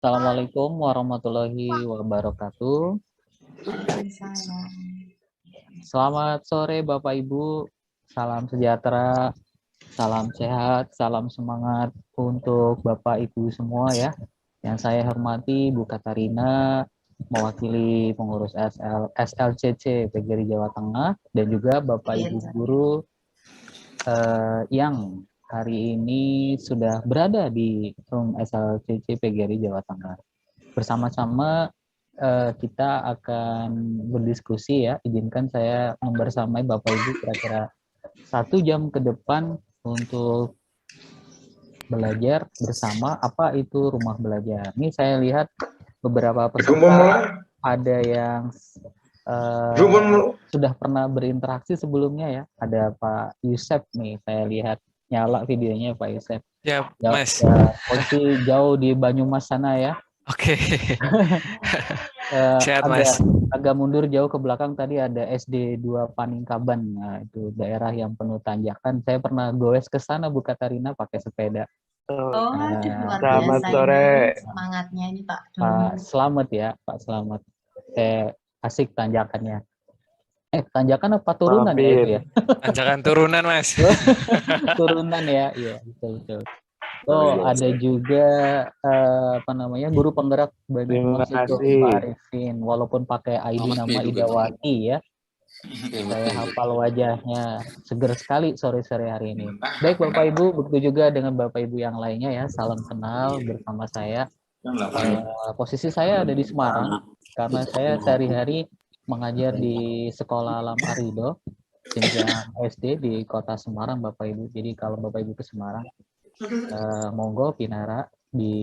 Assalamualaikum warahmatullahi wabarakatuh. Waalaikumsalam. Selamat sore Bapak Ibu, salam sejahtera, salam sehat, salam semangat untuk Bapak Ibu semua ya. Yang saya hormati Bu Katarina, mewakili pengurus SLCC PGRI Jawa Tengah, dan juga Bapak Iya, Ibu guru yang hari ini sudah berada di room SLCC PGRI Jawa Tengah. Bersama-sama kita akan berdiskusi ya. Izinkan saya membersamai Bapak Ibu kira-kira 1 jam ke depan untuk belajar bersama apa itu rumah belajar. Ini saya lihat beberapa peserta ada yang sudah pernah berinteraksi sebelumnya ya. Ada Pak Yusef nih, saya lihat nyala videonya Pak Yusef. Ya, Mas. Posisi jauh di Banyumas sana ya. Oke. Sehat, Mas. Agak mundur jauh ke belakang tadi ada SD 2 Paningkaban. Nah, itu daerah yang penuh tanjakan. Saya pernah goes ke sana Bu Katarina pakai sepeda. Oh, luar Selamat biasa sore. ini semangatnya ini Pak Pak Slamet ya, Pak Slamet. Saya asik tanjakannya. Tanjakan apa turunan ya itu ya? Tanjakan turunan, Mas. Turunan ya, iya betul. Oh, ada juga guru penggerak Banyumas itu Pak Arifin, walaupun pakai ID nama Idawati ya. Saya hafal wajahnya, seger sekali sore-sore hari ini. Baik Bapak Ibu, begitu juga dengan Bapak Ibu yang lainnya ya, salam kenal bersama saya. Posisi saya ada di Semarang, karena saya sehari-hari mengajar di Sekolah Alam Arido, jenjang SD di Kota Semarang Bapak Ibu. Jadi kalau Bapak Ibu ke Semarang, monggo Pinara di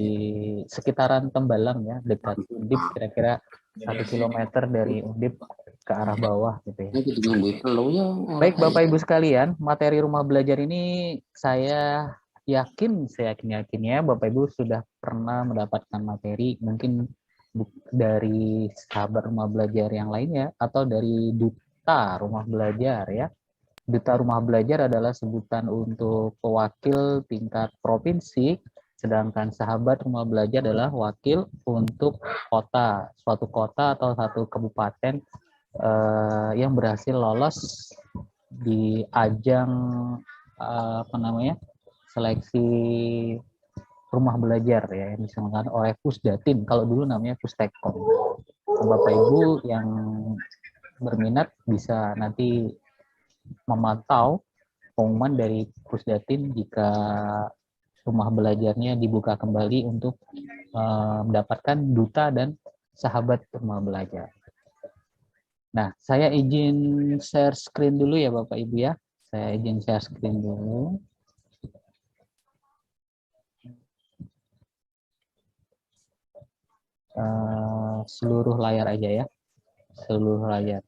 sekitaran Tembalang ya, dekat Undip, kira-kira 1 kilometer dari Undip ke arah bawah gitu ya. Baik Bapak Ibu sekalian, materi rumah belajar ini saya yakinnya Bapak Ibu sudah pernah mendapatkan materi mungkin dari sahabat rumah belajar yang lainnya atau dari duta rumah belajar ya. Duta rumah belajar adalah sebutan untuk pewakil tingkat provinsi, sedangkan sahabat rumah belajar adalah wakil untuk kota, suatu kota atau satu kabupaten yang berhasil lolos di ajang seleksi rumah belajar ya yang diselenggarakan oleh Pusdatin, kalau dulu namanya Pustekom. Bapak Ibu yang berminat bisa nanti memantau pengumuman dari Pusdatin jika rumah belajarnya dibuka kembali untuk mendapatkan duta dan sahabat rumah belajar. Nah, saya izin share screen dulu ya Bapak Ibu ya. Saya izin share screen dulu. Seluruh layar aja ya. Seluruh layar.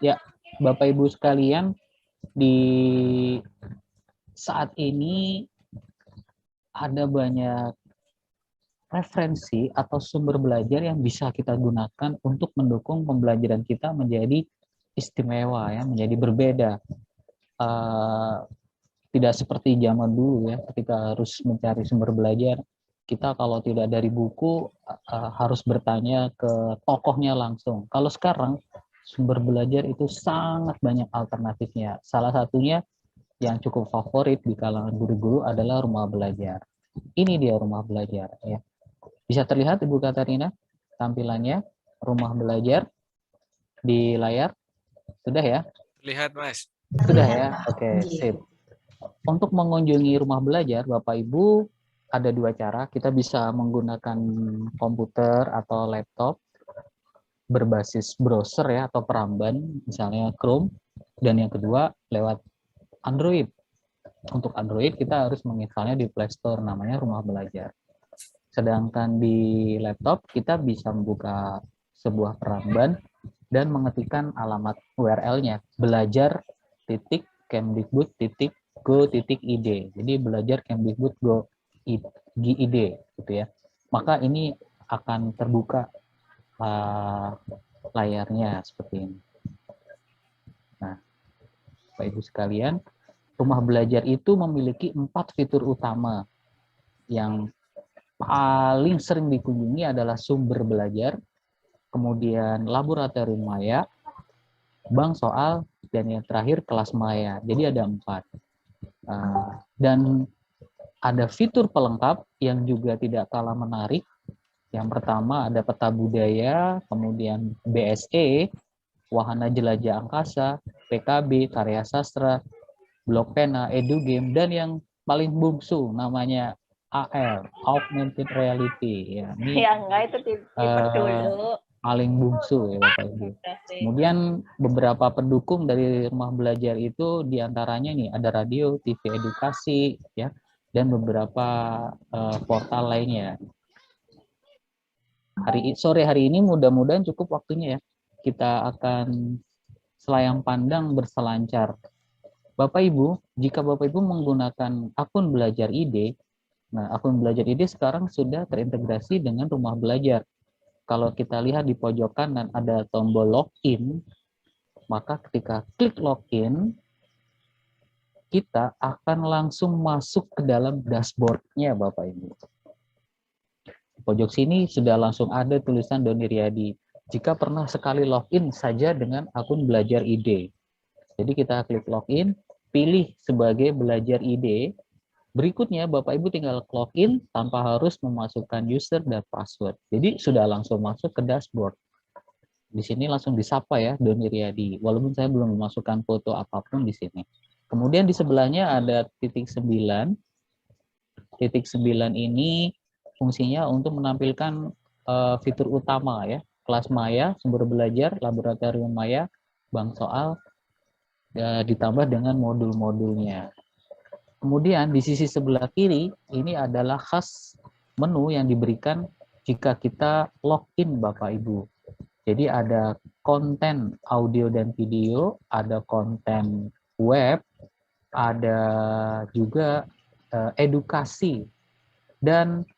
Ya, Bapak Ibu sekalian, di saat ini ada banyak referensi atau sumber belajar yang bisa kita gunakan untuk mendukung pembelajaran kita menjadi istimewa ya, menjadi berbeda. Tidak seperti zaman dulu ya, ketika harus mencari sumber belajar, kita kalau tidak dari buku harus bertanya ke tokohnya langsung. Kalau sekarang sumber belajar itu sangat banyak alternatifnya. Salah satunya yang cukup favorit di kalangan guru-guru adalah rumah belajar. Ini dia rumah belajar ya. Bisa terlihat Ibu Katarina tampilannya rumah belajar di layar? Sudah ya? Lihat, Mas. Sudah ya? Oke, sip. Untuk mengunjungi rumah belajar, Bapak Ibu, ada 2 cara. Kita bisa menggunakan komputer atau laptop berbasis browser ya atau peramban, misalnya Chrome. Dan yang kedua, lewat Android. Untuk Android, kita harus menginstalnya di Play Store, namanya Rumah Belajar. Sedangkan di laptop, kita bisa membuka sebuah peramban dan mengetikkan alamat URL-nya, belajar.kemdikbud.go.id. Jadi belajar Kemdikbud.go.id gitu ya. Maka ini akan terbuka layarnya seperti ini. Nah, Bapak Ibu sekalian, rumah belajar itu memiliki 4 fitur utama. Yang paling sering dikunjungi adalah sumber belajar, kemudian laboratorium maya, bank soal, dan yang terakhir kelas maya. Jadi ada 4. Dan ada fitur pelengkap yang juga tidak kalah menarik. Yang pertama ada peta budaya, kemudian BSE, wahana jelajah angkasa, PKB, karya sastra, blok pena, edugame, dan yang paling bungsu namanya AR, Augmented Reality. Ya, ini enggak itu tipe dulu. Paling bungsu ya Bapak Ibu. Kemudian beberapa pendukung dari rumah belajar itu diantaranya nih ada radio, TV edukasi, ya, dan beberapa portal lainnya. Sore hari ini mudah-mudahan cukup waktunya ya. Kita akan selayang pandang berselancar. Bapak Ibu, jika Bapak Ibu menggunakan akun Belajar ID, nah akun Belajar ID sekarang sudah terintegrasi dengan rumah belajar. Kalau kita lihat di pojok kanan ada tombol login, maka ketika klik login, kita akan langsung masuk ke dalam dashboard-nya Bapak Ibu. Di pojok sini sudah langsung ada tulisan Doni Riyadi. Jika pernah sekali login saja dengan akun Belajar ID. Jadi kita klik login, pilih sebagai Belajar ID. Berikutnya Bapak Ibu tinggal login tanpa harus memasukkan user dan password. Jadi sudah langsung masuk ke dashboard. Di sini langsung disapa ya Doni Riyadi. Walaupun saya belum memasukkan foto apapun di sini. Kemudian di sebelahnya ada titik 9. Titik 9 ini fungsinya untuk menampilkan fitur utama ya. Kelas maya, sumber belajar, laboratorium maya, bank soal, ditambah dengan modul-modulnya. Kemudian di sisi sebelah kiri ini adalah khas menu yang diberikan jika kita login Bapak Ibu. Jadi ada konten audio dan video, ada konten web, ada juga edukasi, dan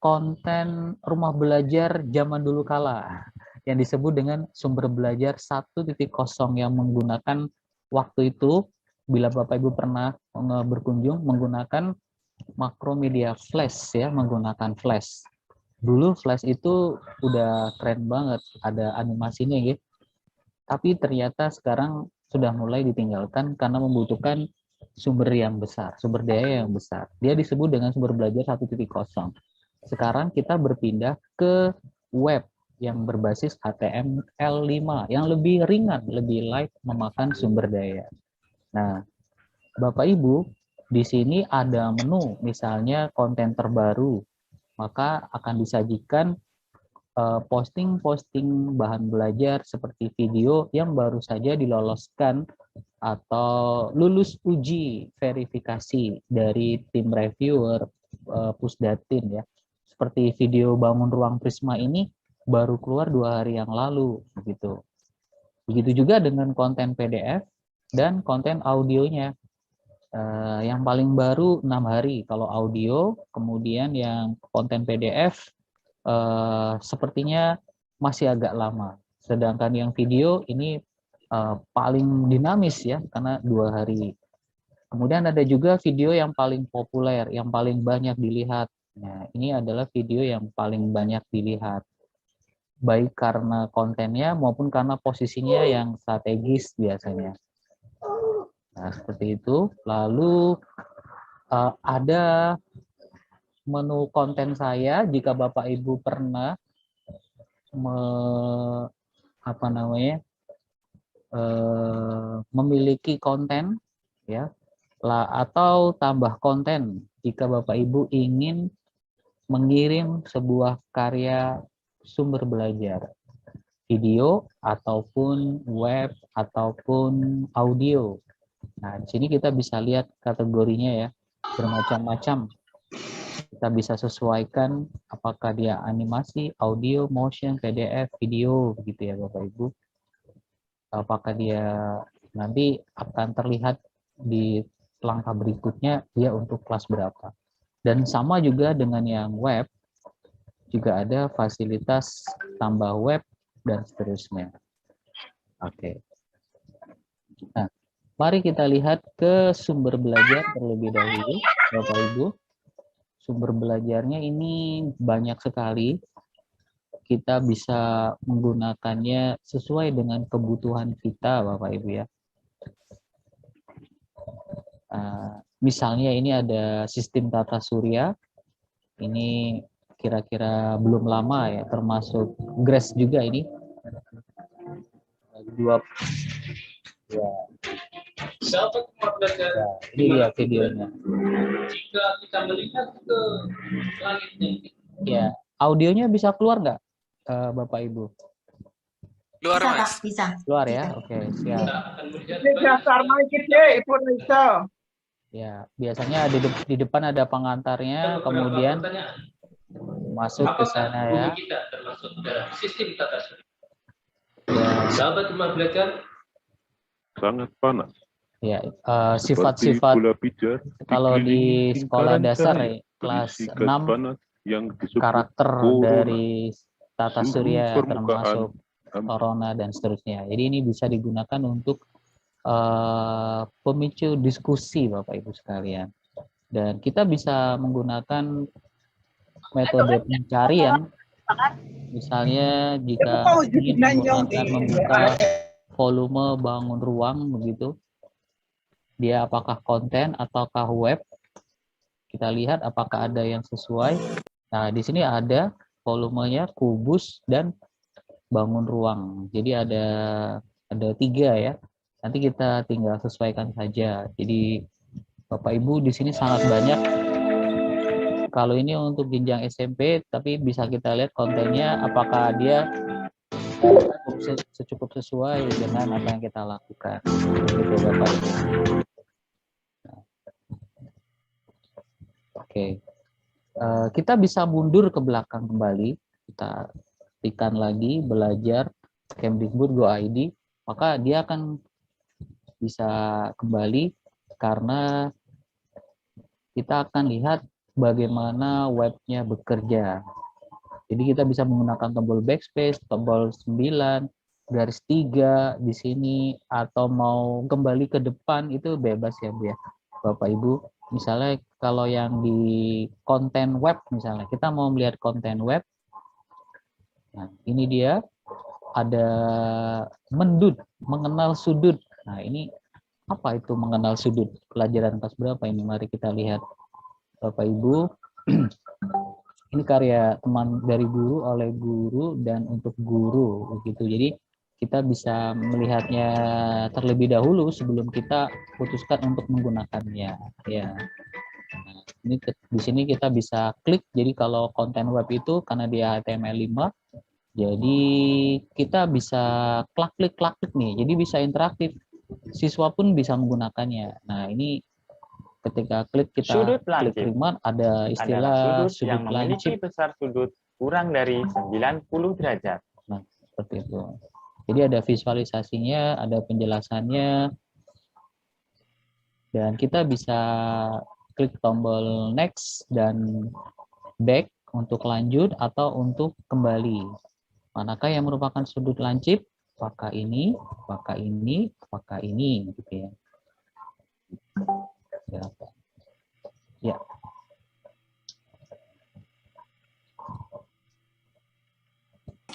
konten rumah belajar zaman dulu kala yang disebut dengan sumber belajar 1.0 yang menggunakan waktu itu bila Bapak Ibu pernah berkunjung menggunakan Makromedia Flash ya, menggunakan Flash. Dulu Flash itu udah keren banget, ada animasinya gitu. Tapi ternyata sekarang sudah mulai ditinggalkan karena membutuhkan sumber yang besar, sumber daya yang besar. Dia disebut dengan sumber belajar 1.0. Sekarang kita berpindah ke web yang berbasis HTML5 yang lebih ringan, lebih light, memakan sumber daya. Nah, Bapak Ibu, di sini ada menu, misalnya konten terbaru, maka akan disajikan posting-posting bahan belajar seperti video yang baru saja diloloskan atau lulus uji verifikasi dari tim reviewer Pusdatin ya. Seperti video bangun ruang Prisma ini baru keluar 2 hari yang lalu begitu. Begitu juga dengan konten PDF dan konten audionya. Yang paling baru 6 hari kalau audio, kemudian yang konten PDF sepertinya masih agak lama. Sedangkan yang video ini paling dinamis ya, karena 2 hari. Kemudian ada juga video yang paling populer, yang paling banyak dilihat. Nah, ini adalah video yang paling banyak dilihat. Baik karena kontennya maupun karena posisinya yang strategis biasanya. Nah, seperti itu. Lalu ada menu konten saya jika Bapak Ibu pernah memiliki konten ya atau tambah konten jika Bapak Ibu ingin mengirim sebuah karya sumber belajar video ataupun web ataupun audio. Nah, di sini kita bisa lihat kategorinya ya, bermacam-macam. Kita bisa sesuaikan apakah dia animasi, audio, motion, PDF, video begitu ya Bapak Ibu. Apakah dia nanti akan terlihat di langkah berikutnya dia untuk kelas berapa. Dan sama juga dengan yang web, juga ada fasilitas tambah web dan seterusnya. Oke. Nah, mari kita lihat ke sumber belajar terlebih dahulu, Bapak Ibu. Sumber belajarnya ini banyak sekali. Kita bisa menggunakannya sesuai dengan kebutuhan kita, Bapak Ibu ya. Misalnya ini ada sistem tata surya. Ini kira-kira belum lama ya, termasuk GRASS juga ini. Ya. Ini dia videonya. Jika kita melihat ke langitnya, Ya, audionya bisa keluar nggak, Bapak Ibu? Keluar Bisa, Kak, Mas. bisa. Keluar ya, oke, siap. kita akan melihat Ya, biasanya di depan ada pengantarnya, kemudian masuk ke sana ya. bumi kita termasuk dalam sistem tata surya. Ya, Sahabat rumah belajar, sangat panas. ya Seperti sifat-sifat bola pijar kalau di dikelilingi sekolah lingkaran dasar cahaya ya, kelas berisi gas 6 panas yang disebut karakter corona. dari tata Suhu surya permukaan termasuk corona dan seterusnya. Jadi ini bisa digunakan untuk pemicu diskusi Bapak Ibu sekalian. Dan kita bisa menggunakan metode pencarian, misalnya jika ingin membuka volume bangun ruang begitu, dia apakah konten ataukah web, kita lihat apakah ada yang sesuai. Nah, di sini ada volumenya, kubus, dan bangun ruang. Jadi ada 3 ya. Nanti kita tinggal sesuaikan saja. Jadi Bapak Ibu di sini sangat banyak. Kalau ini untuk jenjang SMP, tapi bisa kita lihat kontennya apakah dia cukup sesuai dengan apa yang kita lakukan. Gitu Bapak Ibu. Oke. Kita bisa mundur ke belakang kembali. Kita tekan lagi belajar Kemdikbud.go.id, maka dia akan bisa kembali karena kita akan lihat bagaimana webnya bekerja. Jadi kita bisa menggunakan tombol backspace, tombol 9, garis 3 di sini, atau mau kembali ke depan itu bebas ya Bu ya, Bapak Ibu. Misalnya kalau yang di konten web, misalnya kita mau melihat konten web, nah ini dia ada mengenal sudut. Nah ini apa itu mengenal sudut? Pelajaran kelas berapa ini? Mari kita lihat Bapak Ibu. Ini karya teman dari guru, oleh guru, dan untuk guru begitu. Jadi kita bisa melihatnya terlebih dahulu sebelum kita putuskan untuk menggunakannya ya. Nah, ini di sini kita bisa klik. Jadi kalau konten web itu karena dia HTML5, jadi kita bisa klik nih. Jadi bisa interaktif. Siswa pun bisa menggunakannya. Nah, ini ketika kita klik remote ada istilah sudut yang memiliki lancip. besar sudut kurang dari 90 derajat. Nah, seperti itu. Jadi ada visualisasinya, ada penjelasannya, dan kita bisa klik tombol next dan back untuk lanjut atau untuk kembali. Manakah yang merupakan sudut lancip? Apakah ini, apakah ini, apakah ini, gitu ya. Ya.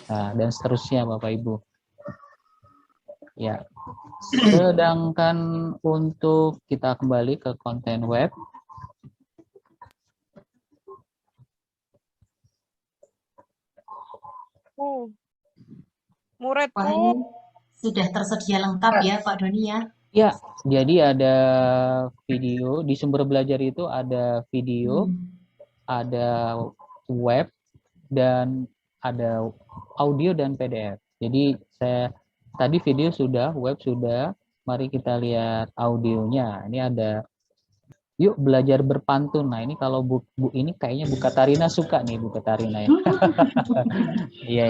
Nah, dan seterusnya Bapak Ibu. Ya. Sedangkan untuk kita kembali ke konten web, Wah, ini sudah tersedia lengkap ya Pak Doni ya. ya, jadi ada video di sumber belajar itu, ada video, ada web, dan ada audio dan PDF. Jadi tadi video sudah, web sudah, mari kita lihat audionya. Ini ada yuk belajar berpantun. Nah ini kalau bu ini kayaknya Bu Katarina suka nih, Bu Katarina ya. Iya.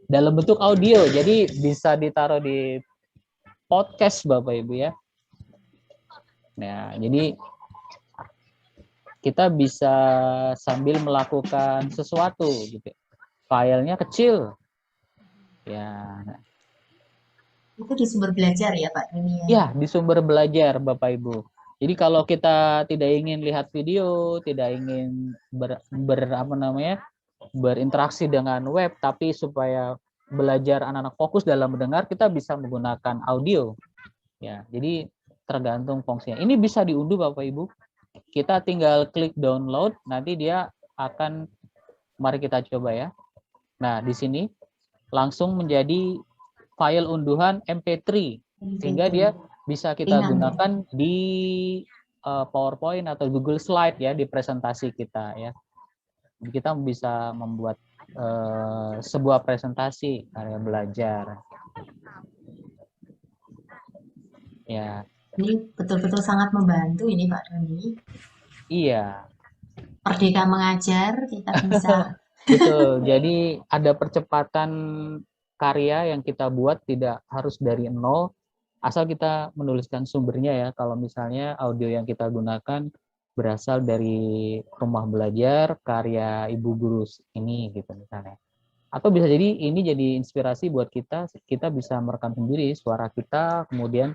Dalam bentuk audio, jadi bisa ditaruh di podcast Bapak Ibu ya. Nah jadi kita bisa sambil melakukan sesuatu gitu. Filenya kecil. Ya. Itu di sumber belajar ya Pak Doni ya? Ya, di sumber belajar Bapak Ibu. Jadi kalau kita tidak ingin lihat video, tidak ingin berinteraksi dengan web, tapi supaya belajar anak-anak fokus dalam mendengar, kita bisa menggunakan audio. Ya, jadi tergantung fungsinya. Ini bisa diunduh Bapak Ibu. Kita tinggal klik download, nanti dia akan, mari kita coba ya. Nah, di sini langsung menjadi file unduhan MP3, sehingga dia bisa kita gunakan di PowerPoint atau Google Slide ya, di presentasi kita ya. Kita bisa membuat sebuah presentasi area belajar. Ya. Ini betul-betul sangat membantu ini Pak Doni. Iya. Merdeka mengajar, kita bisa. Betul. Jadi ada percepatan karya yang kita buat tidak harus dari nol, asal kita menuliskan sumbernya ya. Kalau misalnya audio yang kita gunakan berasal dari rumah belajar karya ibu guru ini gitu misalnya. Atau bisa jadi ini jadi inspirasi buat kita bisa merekam sendiri suara kita, kemudian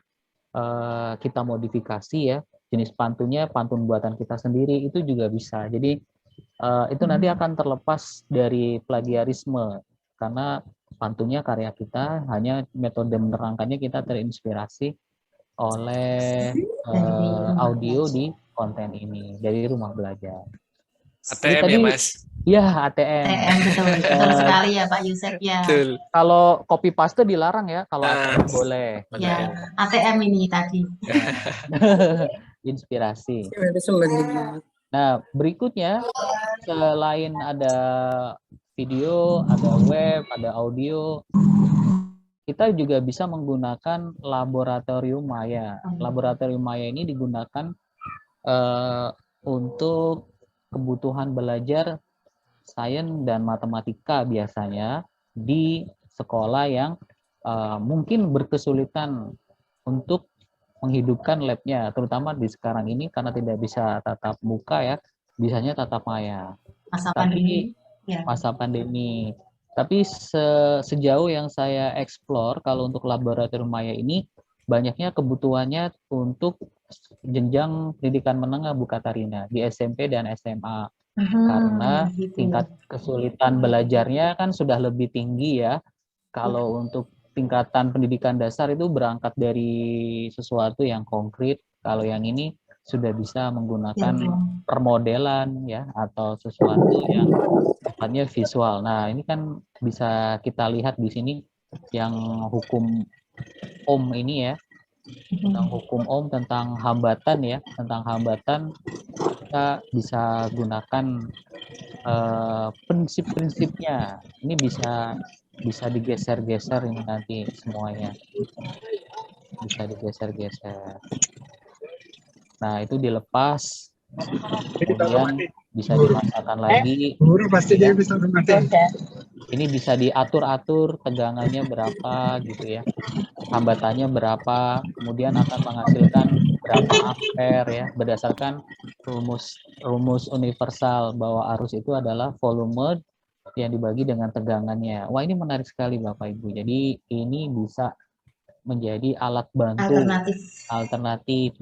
kita modifikasi ya, jenis pantunnya pantun buatan kita sendiri, itu juga bisa. Jadi itu nanti akan terlepas dari plagiarisme, karena pantunnya karya kita, hanya metode menerangkannya kita terinspirasi oleh audio di konten ini dari rumah belajar. ATM tadi, ya Mas? Ya, ATM. ATM betul sekali ya Pak Yusef ya. Betul. Kalau copy paste dilarang ya, kalau ATM boleh. Ya, ATM ini tadi. Inspirasi. Nah, berikutnya selain ada video, ada web, ada audio, kita juga bisa menggunakan laboratorium Maya. Laboratorium Maya ini digunakan untuk kebutuhan belajar sains dan matematika biasanya di sekolah yang mungkin berkesulitan untuk menghidupkan labnya, terutama di sekarang ini karena tidak bisa tatap muka ya, bisanya tatap maya. Masa pandemi. Tapi sejauh yang saya explore, kalau untuk laboratorium maya ini banyaknya kebutuhannya untuk jenjang pendidikan menengah Bu Katarina di SMP dan SMA. Karena tingkat kesulitan belajarnya kan sudah lebih tinggi ya. Kalau untuk tingkatan pendidikan dasar itu berangkat dari sesuatu yang konkret. Kalau yang ini sudah bisa menggunakan permodelan ya, atau sesuatu yang sifatnya visual. Nah, ini kan bisa kita lihat di sini yang hukum Ohm ini ya. Tentang hukum Ohm, tentang hambatan ya, tentang hambatan kita bisa gunakan prinsip-prinsipnya. Ini bisa digeser-geser ini nanti semuanya. Bisa digeser-geser. Nah, itu dilepas. Kemudian bisa dimasukkan lagi. Ya. Ini bisa diatur-atur tegangannya berapa gitu ya. Hambatannya berapa, kemudian akan menghasilkan berapa ampere ya, berdasarkan rumus universal bahwa arus itu adalah volume yang dibagi dengan tegangannya. Wah, ini menarik sekali Bapak Ibu. Jadi ini bisa menjadi alat bantu alternatif.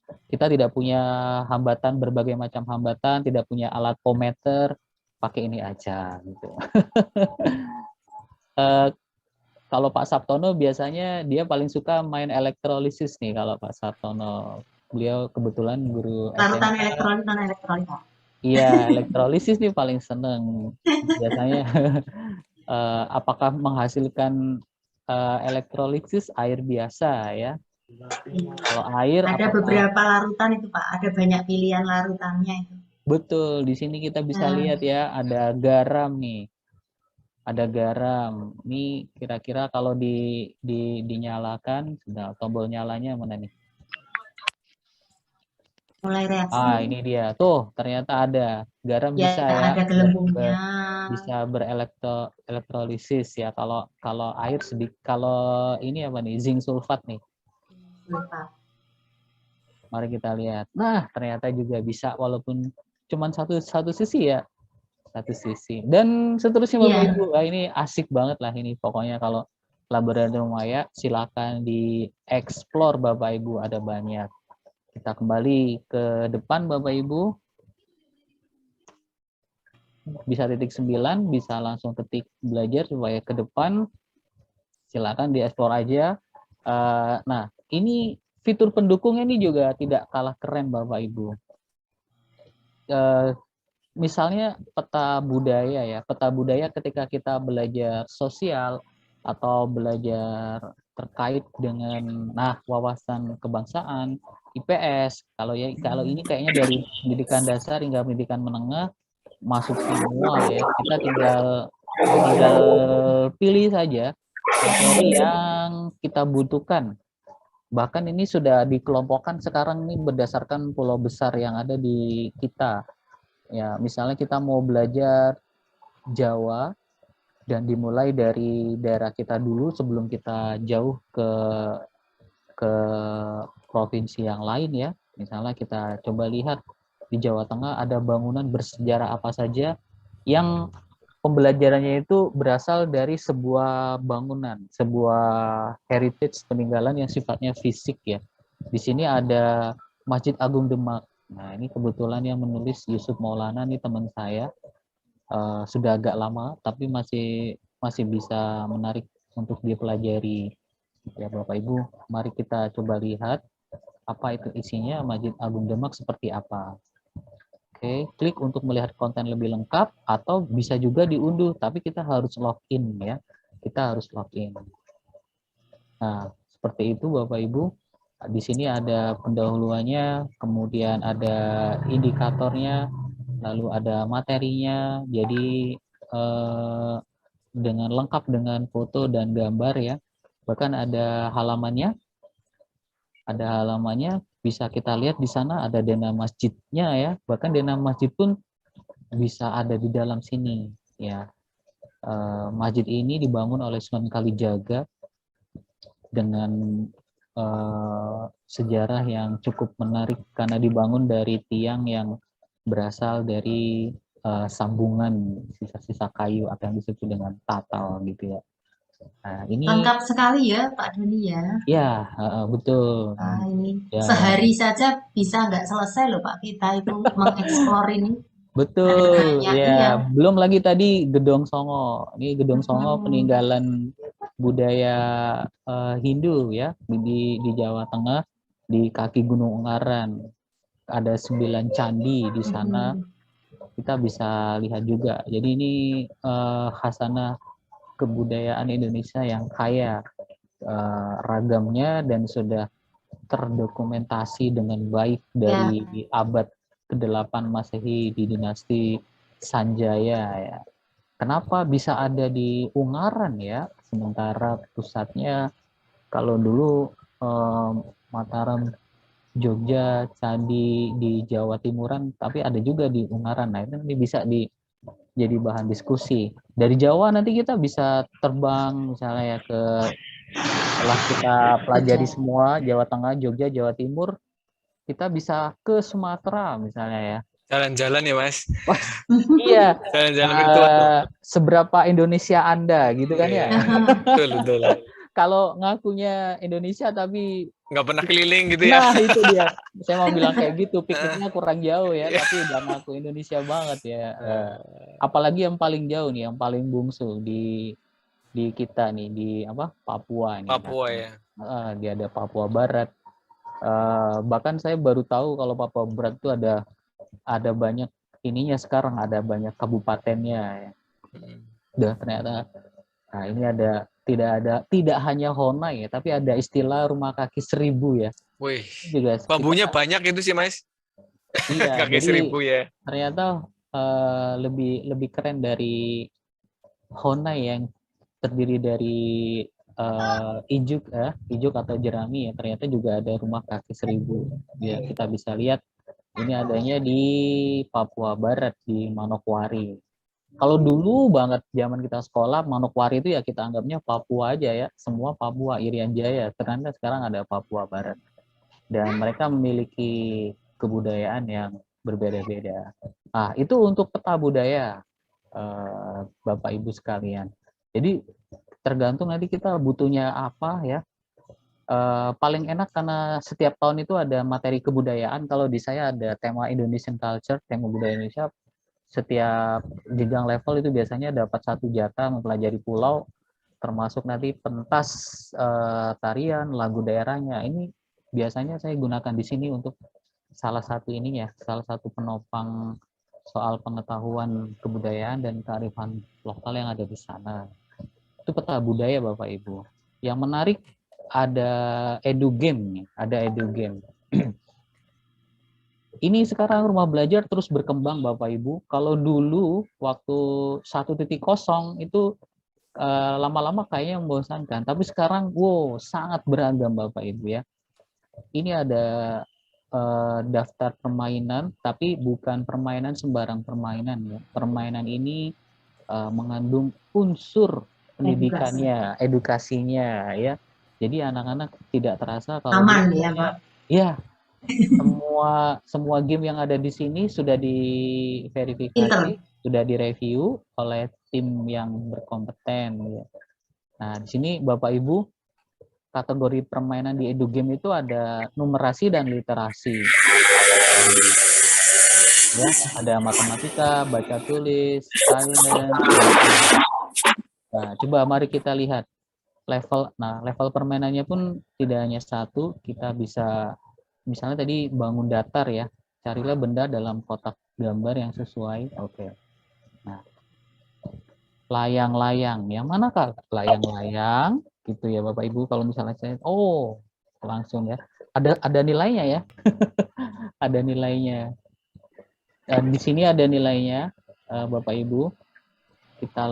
Kita tidak punya hambatan, berbagai macam hambatan, tidak punya alat pometer, pakai ini aja gitu. Kalau Pak Sabtono biasanya dia paling suka main elektrolisis nih. Kalau Pak Sabtono, beliau kebetulan guru elektronika. Iya, elektrolisis nih paling seneng. Biasanya apakah menghasilkan elektrolisis air biasa ya? Kalau air ada beberapa larutan itu Pak, ada banyak pilihan larutannya itu. Betul, di sini kita bisa lihat ya, ada garam nih. Ada garam. Ini kira-kira kalau dinyalakan, sudah tombol nyalanya mana nih? Mulai reaksi. Ini dia. Tuh, ternyata ada. Garam ya, bisa ya. Ada gelembungnya. Bisa berelektrolisis ya. Kalau air sedikit, kalau ini apa nih? Zinc sulfat nih. Sulfat. Mari kita lihat. Nah, ternyata juga bisa walaupun cuma satu sisi ya. Satu sisi. Dan seterusnya Bapak Ibu. Ini asik banget lah ini. Pokoknya kalau Laboratorium Maya, silakan dieksplor Bapak Ibu, ada banyak. Kita kembali ke depan Bapak Ibu. Bisa titik 9, bisa langsung ketik belajar supaya ke depan. Silakan dieksplor aja. Nah, ini fitur pendukungnya ini juga tidak kalah keren Bapak Ibu. Misalnya peta budaya ya, peta budaya ketika kita belajar sosial atau belajar terkait dengan wawasan kebangsaan, IPS, kalau ini kayaknya dari pendidikan dasar hingga pendidikan menengah masuk semua ya. Kita tinggal pilih saja materi yang kita butuhkan. Bahkan ini sudah dikelompokkan sekarang ini berdasarkan pulau besar yang ada di kita. Ya, misalnya kita mau belajar Jawa dan dimulai dari daerah kita dulu sebelum kita jauh ke provinsi yang lain ya. Misalnya kita coba lihat di Jawa Tengah ada bangunan bersejarah apa saja yang pembelajarannya itu berasal dari sebuah bangunan, sebuah heritage peninggalan yang sifatnya fisik ya. Di sini ada Masjid Agung Demak. Nah, ini kebetulan yang menulis Yusuf Maulana, nih teman saya. Sudah agak lama, tapi masih bisa menarik untuk dipelajari. Ya Bapak Ibu, mari kita coba lihat apa itu isinya Masjid Agung Demak seperti apa. Oke, klik untuk melihat konten lebih lengkap atau bisa juga diunduh, tapi kita harus login ya. Kita harus login. Nah, seperti itu Bapak Ibu. Di sini ada pendahuluannya, kemudian ada indikatornya, lalu ada materinya. Jadi dengan lengkap dengan foto dan gambar ya. Bahkan ada halamannya. Ada halamannya, bisa kita lihat di sana ada dana masjidnya ya. Bahkan dana masjid pun bisa ada di dalam sini ya. Masjid ini dibangun oleh Sunan Kalijaga dengan sejarah yang cukup menarik karena dibangun dari tiang yang berasal dari sambungan sisa-sisa kayu atau yang disebut dengan tatal gitu ya. Nah, ini Lengkap sekali ya Pak Doni ya. ya betul. Ini Ya. sehari saja bisa nggak selesai loh Pak kita itu mengeksplor ini. Betul, Banyak, ya. iya. Belum lagi tadi Gedong Songo. Ini Gedong Songo peninggalan budaya Hindu ya di Jawa Tengah, di kaki Gunung Ungaran. Ada 9 candi di sana. Kita bisa lihat juga. Jadi ini khasanah kebudayaan Indonesia yang kaya ragamnya dan sudah terdokumentasi dengan baik dari abad ke-8 Masehi di dinasti Sanjaya ya. Kenapa bisa ada di Ungaran ya? Sementara pusatnya kalau dulu Mataram, Jogja, candi di Jawa Timuran, tapi ada juga di Ungaran. Nah, ini bisa jadi bahan diskusi. Dari Jawa nanti kita bisa terbang misalnya ya ke setelah kita pelajari semua Jawa Tengah, Jogja, Jawa Timur, kita bisa ke Sumatera misalnya ya. Jalan-jalan ya Mas. Iya. Jalan-jalan virtual. Seberapa Indonesia Anda gitu kan ya? Betul. Kalau ngakunya Indonesia tapi nggak pernah keliling gitu ya. Nah itu dia. Saya mau bilang kayak gitu, pikirnya kurang jauh ya, tapi udah ngaku Indonesia banget ya. Apalagi yang paling jauh nih, yang paling bungsu di kita nih di Papua nih. Papua ya. Dia ada Papua Barat. Bahkan saya baru tahu kalau Papua Barat itu ada banyak ininya sekarang, ada banyak kabupatennya ya. Udah ternyata ini tidak hanya Honai ya, tapi ada istilah rumah kaki 1000 ya. Wih, juga bambunya banyak itu sih Mas. Iya, kaki 1000 ya. Ternyata lebih keren dari Honai yang terdiri dari ijuk atau jerami ya. Ternyata juga ada rumah kaki 1000 ya. Kita bisa lihat ini adanya di Papua Barat di Manokwari. Kalau dulu banget zaman kita sekolah, Manokwari itu ya kita anggapnya Papua aja ya, semua Papua, Irian Jaya. Ternyata sekarang ada Papua Barat. Dan mereka memiliki kebudayaan yang berbeda-beda. Nah, itu untuk peta budaya, Bapak Ibu sekalian. Jadi tergantung nanti kita butuhnya apa ya. Paling enak karena setiap tahun itu ada materi kebudayaan. Kalau di saya ada tema Indonesian Culture, tema budaya Indonesia. Setiap jenjang level itu biasanya dapat 1 jatah mempelajari pulau, termasuk nanti pentas tarian, lagu daerahnya. Ini biasanya saya gunakan di sini untuk salah satu ininya, salah satu penopang soal pengetahuan kebudayaan dan kearifan lokal yang ada di sana. Itu peta budaya Bapak Ibu. Yang menarik ada edu game nih, ada edu game. Ini sekarang rumah belajar terus berkembang Bapak Ibu. Kalau dulu waktu 1.0 itu lama-lama kayaknya membosankan, tapi sekarang wow sangat beragam Bapak Ibu ya. Ini ada daftar permainan, tapi bukan permainan sembarang permainan ya. Permainan ini mengandung unsur pendidikannya, edukasinya ya. Jadi anak-anak tidak terasa kalau Aman ya, Pak. Ya, semua game yang ada di sini sudah diverifikasi, Pinter. sudah direview oleh tim yang berkompeten. Ya. Nah, di sini Bapak Ibu, kategori permainan di edu game itu ada numerasi dan literasi. Ya, ada matematika, baca tulis, silent. Nah, coba mari kita lihat level permainannya pun tidak hanya satu, kita bisa misalnya tadi bangun datar ya, carilah benda dalam kotak gambar yang sesuai. Oke. Nah, layang-layang, yang mana Kak? Layang-layang gitu ya Bapak Ibu. Kalau misalnya saya langsung ya. Ada nilainya ya. Ada nilainya. Dan di sini ada nilainya Bapak Ibu. Kita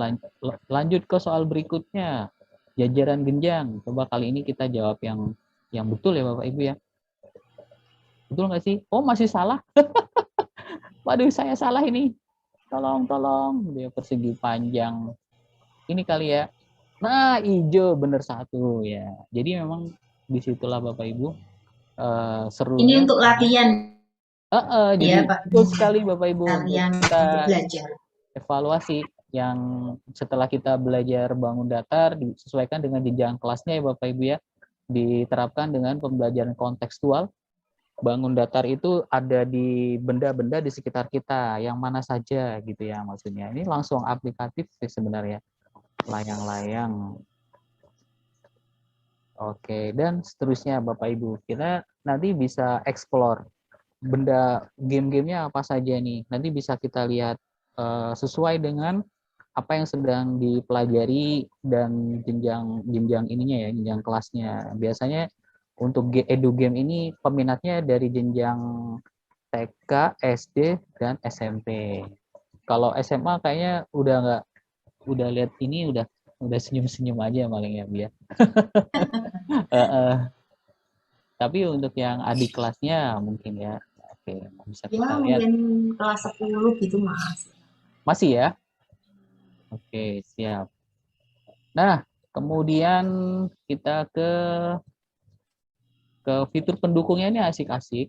lanjut ke soal berikutnya. Jajaran genjang. Coba kali ini kita jawab yang betul ya Bapak Ibu ya. Betul nggak sih? Oh, masih salah. Waduh, saya salah ini. Tolong. Dia persegi panjang. Ini kali ya. Nah, hijau bener 1 ya. Jadi memang disitulah Bapak Ibu serunya. Ini untuk latihan. Jadi ya, Pak. betul sekali Bapak Ibu. Latihan Kita untuk belajar. evaluasi yang setelah kita belajar bangun datar disesuaikan dengan jenjang kelasnya ya Bapak Ibu ya. Diterapkan dengan pembelajaran kontekstual. Bangun datar itu ada di benda-benda di sekitar kita, yang mana saja gitu ya maksudnya. Ini langsung aplikatif sih sebenarnya. Layang-layang. Oke, dan seterusnya Bapak Ibu. Kita nanti bisa explore benda game-gamenya apa saja nih. Nanti bisa kita lihat sesuai dengan apa yang sedang dipelajari dan jenjang ininya ya, jenjang kelasnya. Biasanya untuk edu game ini peminatnya dari jenjang TK, SD, dan SMP. Kalau SMA kayaknya udah lihat ini udah senyum-senyum aja paling ya biar. Tapi untuk yang adik kelasnya mungkin ya. Oke, bisa kita lihat. Mungkin kelas 10 gitu Mas. Masih ya? Oke, siap. Nah, kemudian kita ke fitur pendukungnya ini asik-asik.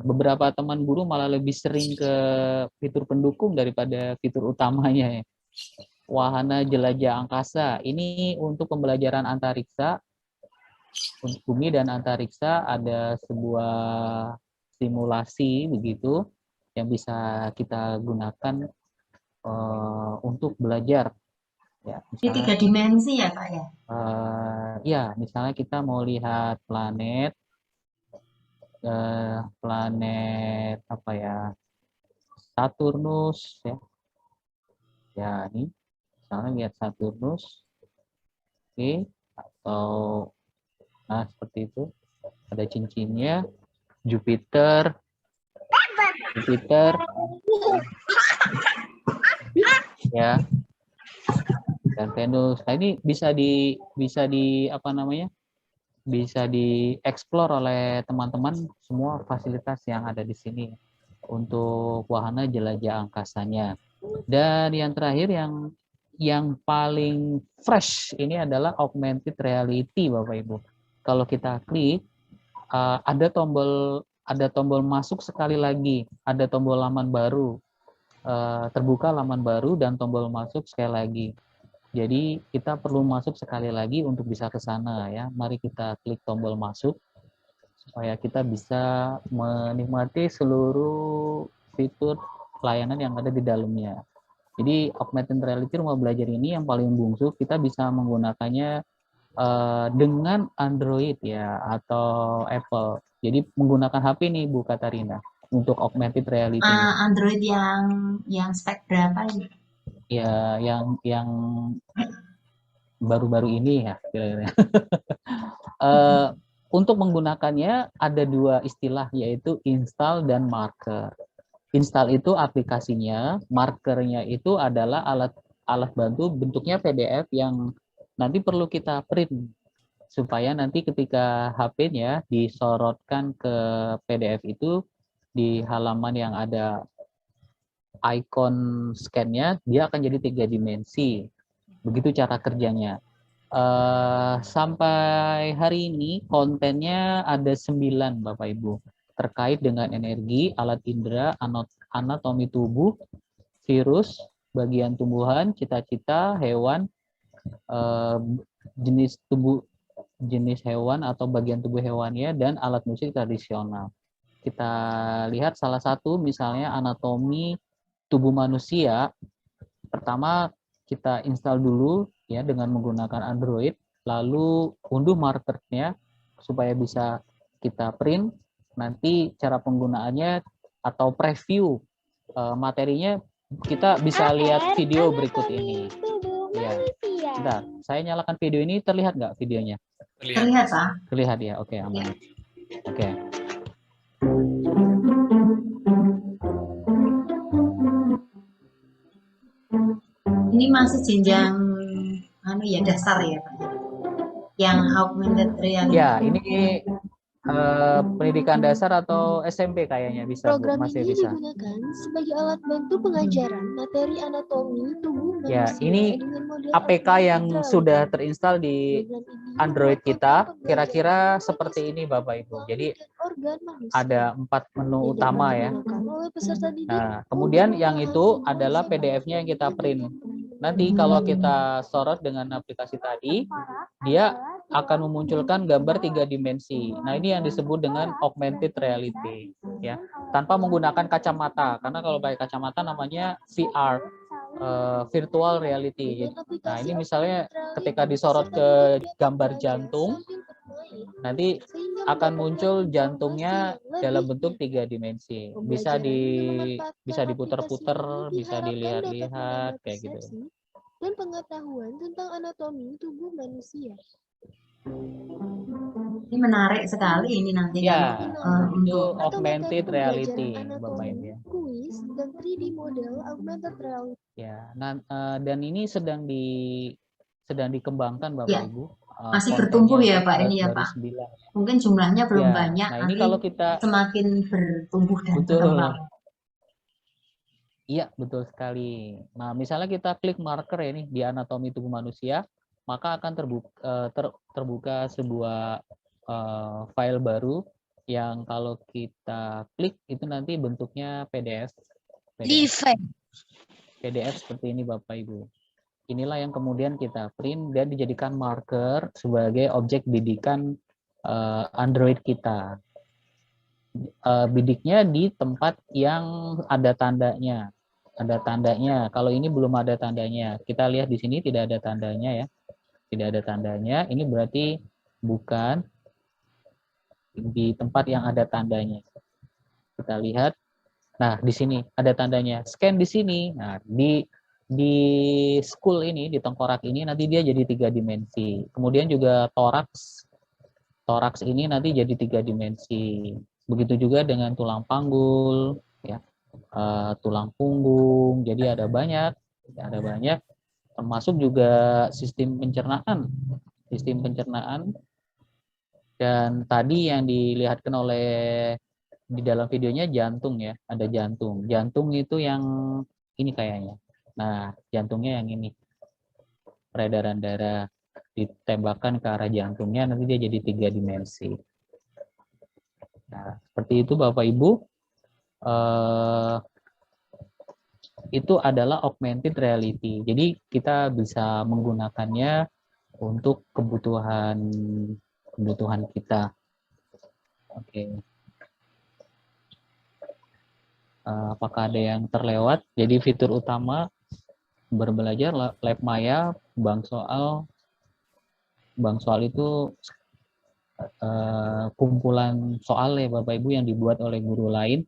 Beberapa teman guru malah lebih sering ke fitur pendukung daripada fitur utamanya ya. Wahana jelajah angkasa. Ini untuk pembelajaran antariksa. Untuk bumi dan antariksa ada sebuah simulasi begitu yang bisa kita gunakan untuk belajar. Ya, Ini 3 dimensi ya Pak ya? Ya, misalnya kita mau lihat planet apa ya, Saturnus ya. Ya, ini misalnya lihat Saturnus. Oke, atau nah seperti itu. Ada cincinnya. Jupiter. Ya. Dan Venus. Nah, ini bisa dieksplor oleh teman-teman semua fasilitas yang ada di sini untuk wahana jelajah angkasanya. Dan yang terakhir yang paling fresh ini adalah augmented reality Bapak Ibu. Kalau kita klik ada tombol masuk sekali lagi, ada tombol laman baru, terbuka laman baru dan tombol masuk sekali lagi. Jadi kita perlu masuk sekali lagi untuk bisa ke sana ya. Mari kita klik tombol masuk supaya kita bisa menikmati seluruh fitur layanan yang ada di dalamnya. Jadi augmented reality rumah belajar ini yang paling bungsu kita bisa menggunakannya dengan Android ya atau Apple. Jadi menggunakan HP nih Bu Katarina untuk augmented reality. Android yang spek berapa ini? Ya yang baru-baru ini ya kira-kira. Untuk menggunakannya ada dua istilah yaitu install dan marker. Install itu aplikasinya, markernya itu adalah alat bantu bentuknya PDF yang nanti perlu kita print supaya nanti ketika HP-nya disorotkan ke PDF itu di halaman yang ada icon scan-nya dia akan jadi 3 dimensi. Begitu cara kerjanya. Sampai hari ini kontennya ada 9 Bapak Ibu terkait dengan energi, alat indera, anatomi tubuh, virus, bagian tumbuhan, cita-cita, hewan, jenis tubuh, jenis hewan atau bagian tubuh hewannya, dan alat musik tradisional. Kita lihat salah satu misalnya anatomi tubuh manusia. Pertama kita install dulu ya dengan menggunakan Android, lalu unduh markernya supaya bisa kita print. Nanti cara penggunaannya atau preview materinya kita bisa lihat video berikut ini. Ya, bentar, saya nyalakan video ini, terlihat nggak videonya? Terlihat, Pak. Terlihat ya, oke aman. Ya. Oke. Ini masih jenjang dasar ya, Pak. Yang augmented reality. Ya, ini pendidikan dasar atau SMP kayaknya bisa. Program masih ini bisa. digunakan sebagai alat bantu pengajaran materi anatomi tubuh manusia Ya, ini dengan model APK yang augmented sudah reality. terinstall di Program ini Android merupakan kita, pembelajaran kira-kira komunikasi seperti ini Bapak Ibu. Jadi organ manusia ada 4 menu yang utama dapat ya. digunakan oleh peserta didik Nah, kemudian untuk yang itu memahami adalah konsep PDF-nya yang kita print. Nanti Hmm. kalau kita sorot dengan aplikasi tadi, dia akan memunculkan gambar 3 dimensi. Nah, ini yang disebut dengan augmented reality, ya. Tanpa menggunakan kacamata, karena kalau pakai kacamata namanya VR, virtual reality. Nah, ini misalnya ketika disorot ke gambar jantung, nanti akan muncul jantungnya dalam bentuk 3 dimensi. Bisa diputer-puter, bisa dilihat-lihat kayak gitu. Dan pengetahuan tentang anatomi tubuh manusia. Ini menarik sekali ini nanti Ya, untuk itu augmented reality, Bapak Ibu ya. Kuis dan 3D model augmented reality. Ya, dan ini sedang dikembangkan Bapak Ya, Ibu. masih Kontennya bertumbuh ya Pak ini ya baru Pak. 9. Mungkin jumlahnya belum Ya, banyak, nah ini nanti kalau kita semakin bertumbuh dan betul. berkembang. Iya, betul sekali. Nah, misalnya kita klik marker ya nih di anatomi tubuh manusia, maka akan terbuka sebuah file baru yang kalau kita klik itu nanti bentuknya PDF seperti ini Bapak Ibu. Inilah yang kemudian kita print dan dijadikan marker sebagai objek bidikan Android kita. Bidiknya di tempat yang ada tandanya. Kalau ini belum ada tandanya. Kita lihat di sini tidak ada tandanya ya. Tidak ada tandanya. Ini berarti bukan di tempat yang ada tandanya. Kita lihat. Nah, di sini ada tandanya. Scan di sini. Nah, di skull ini, di tengkorak ini nanti dia jadi 3 dimensi. Kemudian juga toraks ini nanti jadi 3 dimensi. Begitu juga dengan tulang panggul, ya, tulang punggung. Jadi ada banyak, termasuk juga sistem pencernaan. Dan tadi yang dilihatkan oleh di dalam videonya jantung ya, ada jantung. Jantung itu yang ini kayaknya. Nah, jantungnya yang ini. Peredaran darah ditembakkan ke arah jantungnya, nanti dia jadi 3 dimensi. Nah, seperti itu Bapak Ibu. itu adalah augmented reality. Jadi kita bisa menggunakannya untuk kebutuhan kita. Oke. Apakah ada yang terlewat? Jadi fitur utama berbelajar lab maya, bank soal itu kumpulan soal ya Bapak Ibu yang dibuat oleh guru lain.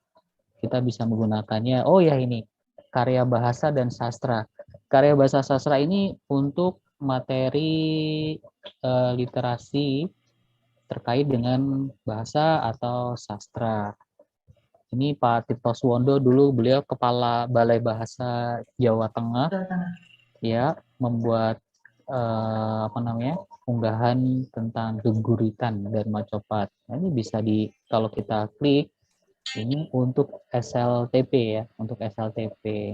Kita bisa menggunakannya. Oh ya, ini karya bahasa dan sastra. Karya bahasa sastra ini untuk materi literasi terkait dengan bahasa atau sastra. Ini Pak Tirto Suwondo, dulu beliau Kepala Balai Bahasa Jawa Tengah, ya, membuat unggahan tentang geguritan dan macopat. Nah, ini bisa kalau kita klik, ini untuk SLTP ya, untuk SLTP.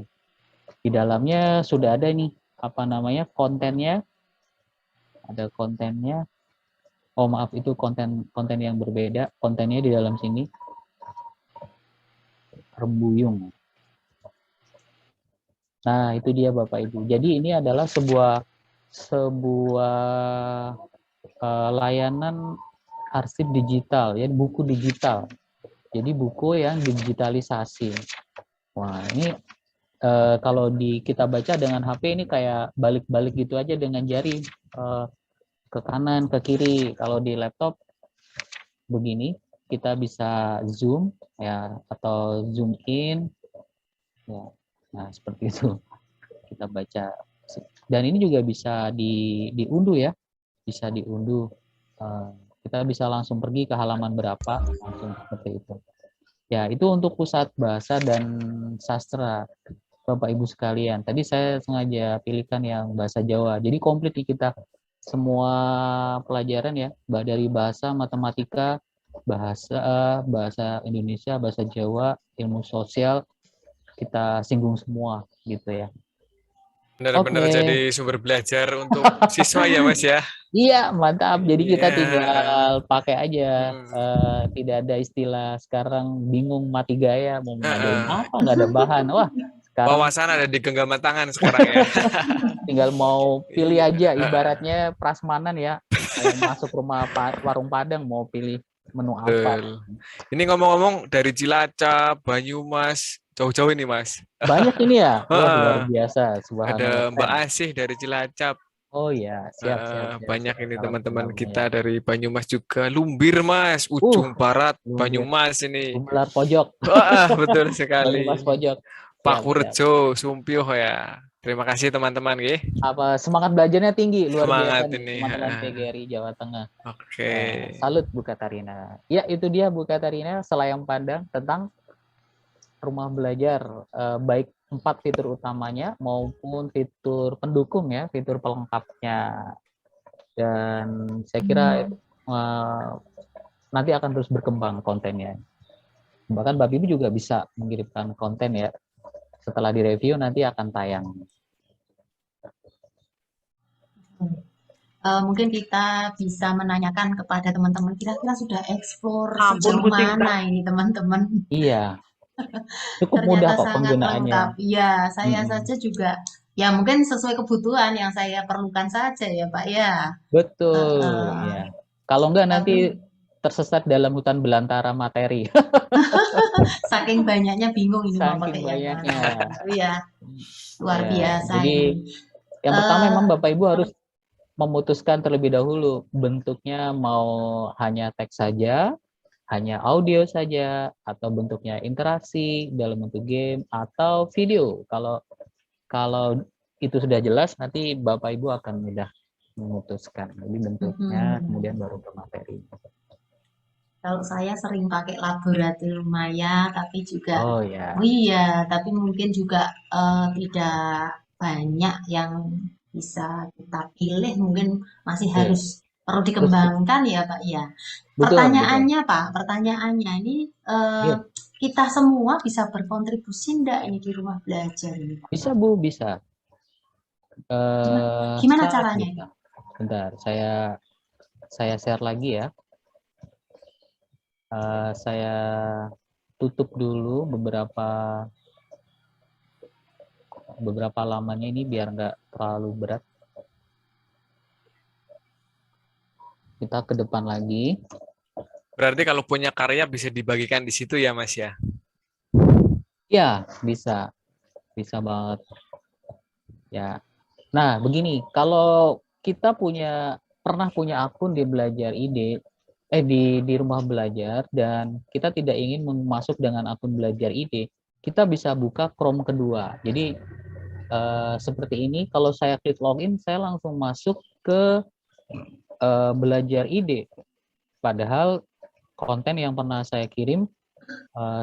Di dalamnya sudah ada nih kontennya, ada kontennya. Oh maaf, itu konten yang berbeda, kontennya di dalam sini. Rembuyung. Nah, itu dia Bapak Ibu. Jadi ini adalah sebuah layanan arsip digital ya, buku digital. Jadi buku yang digitalisasi. Wah, ini kalau kita baca dengan HP ini kayak balik-balik gitu aja dengan jari ke kanan, ke kiri. Kalau di laptop begini, kita bisa zoom ya atau zoom in ya. Nah, seperti itu kita baca. Dan ini juga bisa diunduh ya, bisa diunduh. Kita bisa langsung pergi ke halaman berapa, langsung seperti itu ya. Itu untuk pusat bahasa dan sastra Bapak Ibu sekalian. Tadi saya sengaja pilihkan yang bahasa Jawa, jadi komplit nih kita semua pelajaran ya, dari bahasa, matematika, bahasa Indonesia, bahasa Jawa, ilmu sosial, kita singgung semua gitu ya. Benar-benar jadi sumber belajar untuk siswa ya Mas ya. Iya, mantap. Jadi kita tinggal pakai aja. Tidak ada istilah sekarang bingung mati gaya, mau ngadain apa, nggak ada bahan. Wah, sekarang wawasan ada di genggaman tangan sekarang ya. Tinggal mau pilih aja, ibaratnya prasmanan ya. Masuk rumah warung Padang mau pilih menu apa. Ini ngomong-ngomong dari Cilacap, Banyumas, jauh-jauh ini Mas. Banyak ini ya. Wah, luar biasa. Ada Mbak Asih dari Cilacap. Oh ya, siap. Banyak ini teman-teman kita dari Banyumas juga. Lumbir Mas, ujung barat Banyumas ini. Gumelar pojok. Betul sekali. Banyumas pojok. Pakurejo, Sumpio ya. Terima kasih teman-teman ya. Semangat belajarnya tinggi, luar semangat biasa ini teman-teman PGRI Jawa Tengah. Oke. Salut Bu Katarina. Ya, itu dia Bu Katarina selayang pandang tentang rumah belajar, baik 4 fitur utamanya maupun fitur pendukung ya, fitur pelengkapnya. Dan saya kira nanti akan terus berkembang kontennya. Bahkan Bapak Ibu juga bisa mengirimkan konten ya. Setelah direview nanti akan tayang. Mungkin kita bisa menanyakan kepada teman-teman, kira-kira sudah eksplor sejauh mana ini teman-teman? Iya. Cukup mudah kok penggunaannya. Iya, saya saja juga ya mungkin sesuai kebutuhan yang saya perlukan saja ya Pak ya. Betul. Ya. Kalau enggak nanti tersesat dalam hutan belantara materi. Saking banyaknya bingung ini mau pakai yang mana. Iya. Luar biasa. Jadi yang pertama memang Bapak Ibu harus memutuskan terlebih dahulu bentuknya mau hanya teks saja, hanya audio saja, atau bentuknya interaksi dalam bentuk game atau video. Kalau itu sudah jelas, nanti Bapak Ibu akan mudah memutuskan. Jadi bentuknya kemudian baru ke materi. Kalau saya sering pakai laboratorium maya, tapi juga tapi mungkin juga tidak banyak yang bisa kita pilih, mungkin masih harus perlu dikembangkan ya Pak ya. Pertanyaannya Pak, ini kita semua bisa berkontribusi enggak ini di rumah belajar ini Pak? Bisa Bu, bisa. Gimana caranya? Bentar, saya share lagi ya. Saya tutup dulu beberapa beberapa halamannya ini biar nggak terlalu berat. Kita ke depan lagi. Berarti kalau punya karya bisa dibagikan di situ ya, Mas ya? Ya, bisa. Bisa banget. Ya. Nah, begini, kalau kita pernah punya akun di Belajar Ide, di rumah belajar, dan kita tidak ingin masuk dengan akun Belajar Ide, kita bisa buka Chrome kedua. Jadi seperti ini, kalau saya klik login, saya langsung masuk ke Belajar Ide. Padahal konten yang pernah saya kirim,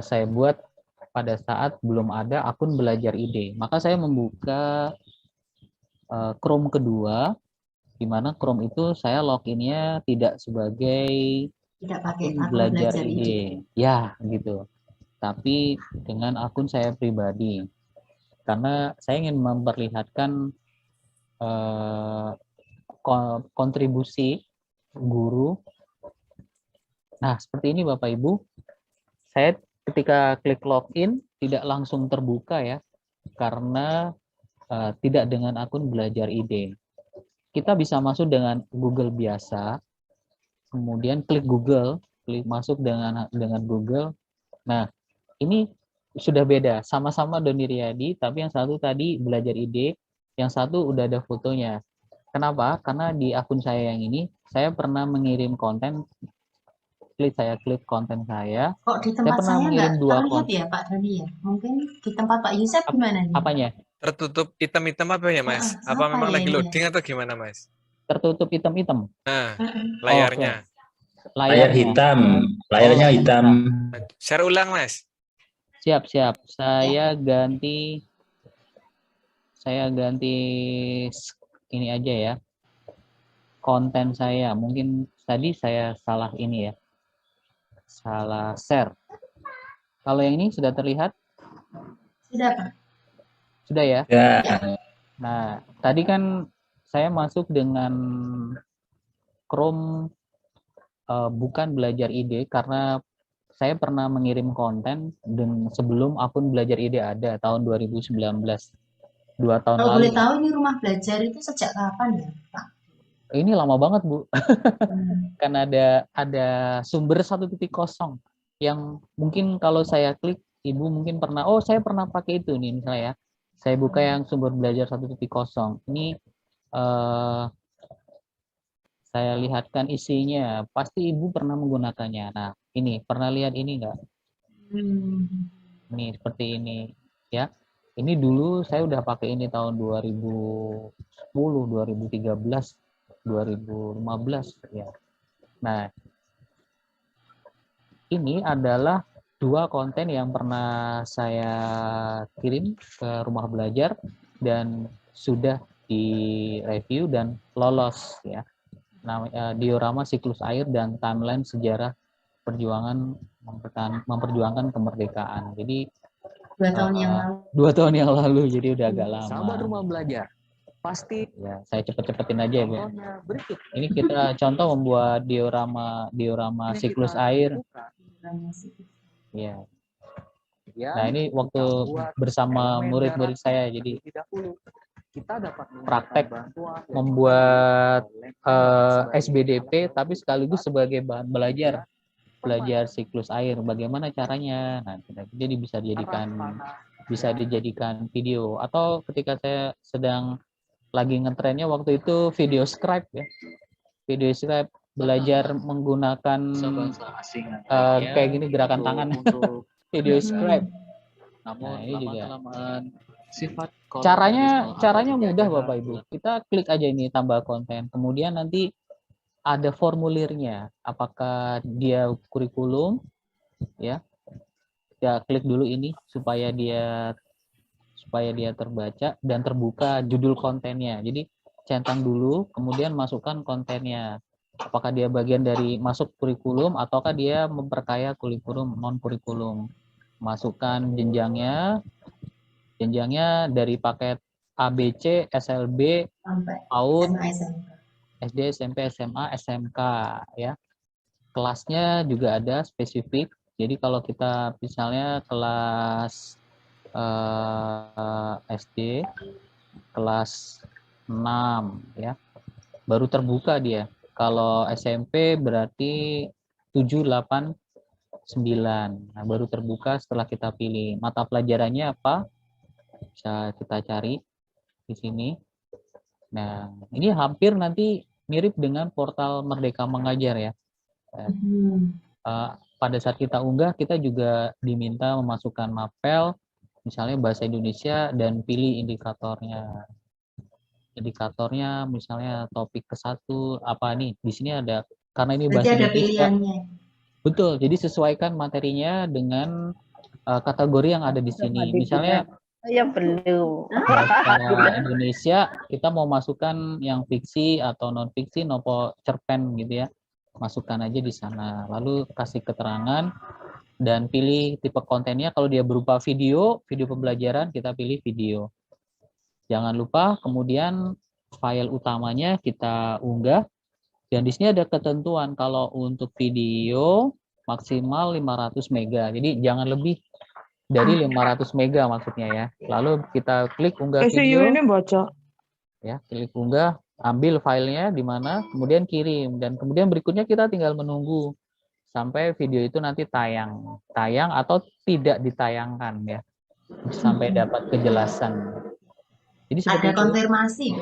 saya buat pada saat belum ada akun Belajar Ide. Maka saya membuka Chrome kedua, di mana Chrome itu saya loginnya tidak sebagai akun Belajar Ide. Ya, gitu. Tapi dengan akun saya pribadi. Karena saya ingin memperlihatkan kontribusi guru. Nah, seperti ini Bapak Ibu. Saya ketika klik login tidak langsung terbuka ya, karena tidak dengan akun Belajar Ide. Kita bisa masuk dengan Google biasa, kemudian klik Google, klik masuk dengan Google. Nah, ini sudah beda, sama-sama Doni Riyadi, tapi yang satu tadi Belajar Ide, yang satu udah ada fotonya. Kenapa? Karena di akun saya yang ini, saya pernah mengirim konten, saya klik konten saya. Kok di tempat saya nggak terlihat ya Pak Doni ya? Mungkin di tempat Pak Yusef gimana nih? Apanya? Tertutup hitam-hitam apa ya, Mas? Apa memang lagi loading atau gimana, Mas? Tertutup hitam-hitam. Nah, layarnya. Layar hitam, layarnya hitam. Share ulang, Mas. Siap. Saya ganti ini aja ya. Konten saya. Mungkin tadi saya salah ini ya. Salah share. Kalau yang ini sudah terlihat? Sudah, Pak. Sudah ya? Ya. Nah, tadi kan saya masuk dengan Chrome bukan Belajar Ide karena saya pernah mengirim konten sebelum akun Belajar Ide ada tahun 2019. 2 tahun lalu. Kalau boleh tahu ini rumah belajar itu sejak kapan ya, Pak? Ini lama banget, Bu. Karena ada sumber 1.0 yang mungkin kalau saya klik, Ibu mungkin pernah, saya pernah pakai itu nih misalnya ya. Saya buka yang sumber belajar 1.0. Ini saya lihatkan isinya. Pasti Ibu pernah menggunakannya. Nah, ini pernah lihat ini enggak? Ini seperti ini ya. Ini dulu saya udah pakai ini tahun 2010, 2013, 2015 ya. Nah, ini adalah 2 konten yang pernah saya kirim ke rumah belajar dan sudah direview dan lolos ya. Diorama siklus air dan timeline sejarah perjuangan memperjuangkan kemerdekaan. Jadi 2 tahun yang lalu. 2 tahun yang lalu, jadi udah agak lama. Sahabat rumah belajar, pasti ya saya cepet-cepetin aja ya. Ini kita contoh membuat diorama siklus air. Ya. Nah, ini waktu bersama murid-murid saya, jadi kita dapat praktek membuat SBDP tapi sekaligus sebagai bahan belajar siklus air, bagaimana caranya. Nah, jadi bisa dijadikan video, atau ketika saya sedang lagi ngetrennya waktu itu video scribe ya, belajar menggunakan kayak gini gerakan tangan video scribe. Nah, ini juga sifat caranya mudah Bapak Ibu. Kita klik aja ini tambah konten, kemudian nanti ada formulirnya, apakah dia kurikulum ya. Ya, klik dulu ini supaya dia terbaca dan terbuka judul kontennya. Jadi centang dulu, kemudian masukkan kontennya. Apakah dia bagian dari masuk kurikulum ataukah dia memperkaya kurikulum non kurikulum. Masukkan jenjangnya dari paket ABC, SLB, PAUD, SD, SMP, SMA, SMK ya. Kelasnya juga ada spesifik. Jadi kalau kita misalnya kelas SD kelas 6 ya. Baru terbuka dia. Kalau SMP berarti 7, 8, 9. Nah, baru terbuka setelah kita pilih. Mata pelajarannya apa? Bisa kita cari di sini. Nah, ini hampir nanti mirip dengan portal Merdeka Mengajar ya. Pada saat kita unggah, kita juga diminta memasukkan mapel, misalnya bahasa Indonesia, dan pilih indikatornya. Indikatornya misalnya topik ke-1 apa nih? Di sini ada, karena ini bahasa Indonesia. Pilihannya. Betul, jadi sesuaikan materinya dengan kategori yang ada di sini. Misalnya ya belum. Bahasa Indonesia kita mau masukkan yang fiksi atau non fiksi, nopo cerpen gitu ya. Masukkan aja di sana. Lalu kasih keterangan dan pilih tipe kontennya. Kalau dia berupa video pembelajaran, kita pilih video. Jangan lupa kemudian file utamanya kita unggah. Dan di sini ada ketentuan kalau untuk video maksimal 500 mega. Jadi jangan lebih dari 500 mega maksudnya ya. Lalu kita klik unggah video. Ini baca. Ya, klik unggah, ambil filenya di mana, kemudian kirim. Dan kemudian berikutnya kita tinggal menunggu sampai video itu nanti tayang atau tidak ditayangkan ya. Sampai dapat kejelasan. Jadi ada konfirmasi?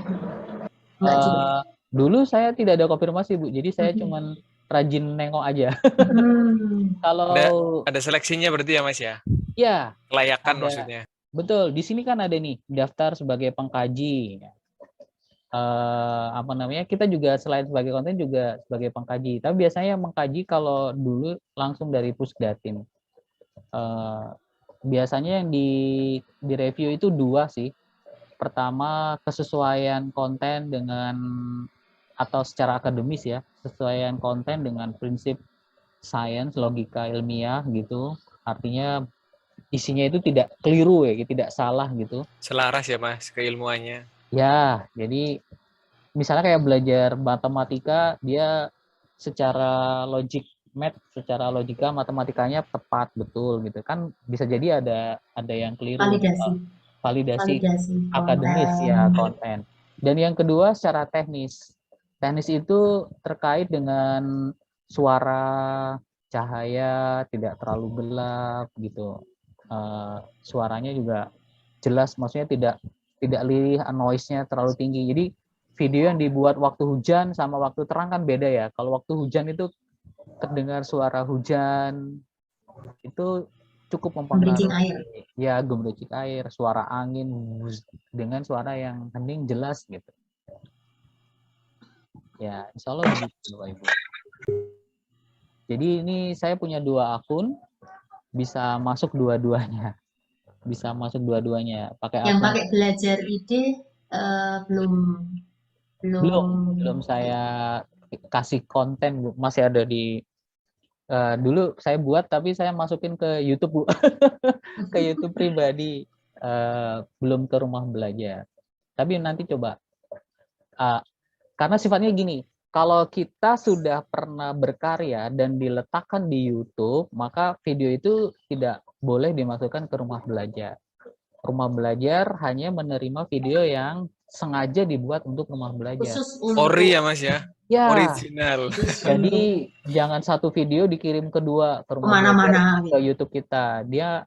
Dulu saya tidak ada konfirmasi, Bu. Jadi saya cuman rajin nengok aja. Kalau ada seleksinya berarti ya, Mas ya? Ya. Kelayakan maksudnya. Betul. Di sini kan ada nih daftar sebagai pengkaji. Kita juga selain sebagai konten juga sebagai pengkaji. Tapi biasanya yang mengkaji kalau dulu langsung dari Pusdatin. Biasanya yang di review itu 2 sih. Pertama, kesesuaian konten dengan atau secara akademis ya, kesesuaian konten dengan prinsip sains, logika ilmiah gitu. Artinya isinya itu tidak keliru ya, tidak salah gitu. Selaras ya Mas keilmuannya. Ya, jadi misalnya kayak belajar matematika, dia secara secara logika matematikanya tepat betul gitu kan, bisa jadi ada yang keliru. Validasi akademis ya konten. Dan yang kedua secara teknis. Teknis itu terkait dengan suara, cahaya tidak terlalu gelap gitu. Suaranya juga jelas, maksudnya tidak lirih, noise-nya terlalu tinggi. Jadi video yang dibuat waktu hujan sama waktu terang kan beda ya. Kalau waktu hujan itu terdengar suara hujan, itu cukup mempengaruhi. Ya, gemericik air, suara angin dengan suara yang hening jelas gitu. Ya, insya Allah begitu Bapak Ibu. Jadi ini saya punya 2 akun, bisa masuk dua-duanya. Bisa masuk dua-duanya. Yang pakai belajar ide belum saya kasih konten, Bu. Masih ada di dulu saya buat tapi saya masukin ke YouTube, Bu. Ke YouTube pribadi, belum ke Rumah Belajar. Tapi nanti coba, karena sifatnya gini, kalau kita sudah pernah berkarya dan diletakkan di YouTube, maka video itu tidak boleh dimasukkan ke Rumah Belajar. Rumah Belajar hanya menerima video yang sengaja dibuat untuk Rumah Belajar. Ori ya Mas ya? Ya, original. Jadi jangan satu video dikirim kedua ke Rumah Belajar, ke YouTube kita. Dia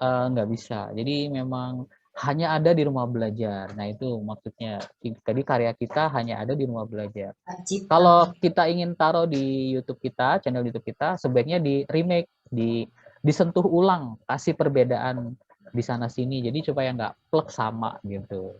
nggak bisa. Jadi memang hanya ada di Rumah Belajar. Nah itu maksudnya. Jadi karya kita hanya ada di Rumah Belajar. Kalau kita ingin taruh di YouTube kita, channel YouTube kita, sebaiknya di remake, disentuh ulang, kasih perbedaan di sana sini. Jadi supaya nggak plek sama gitu.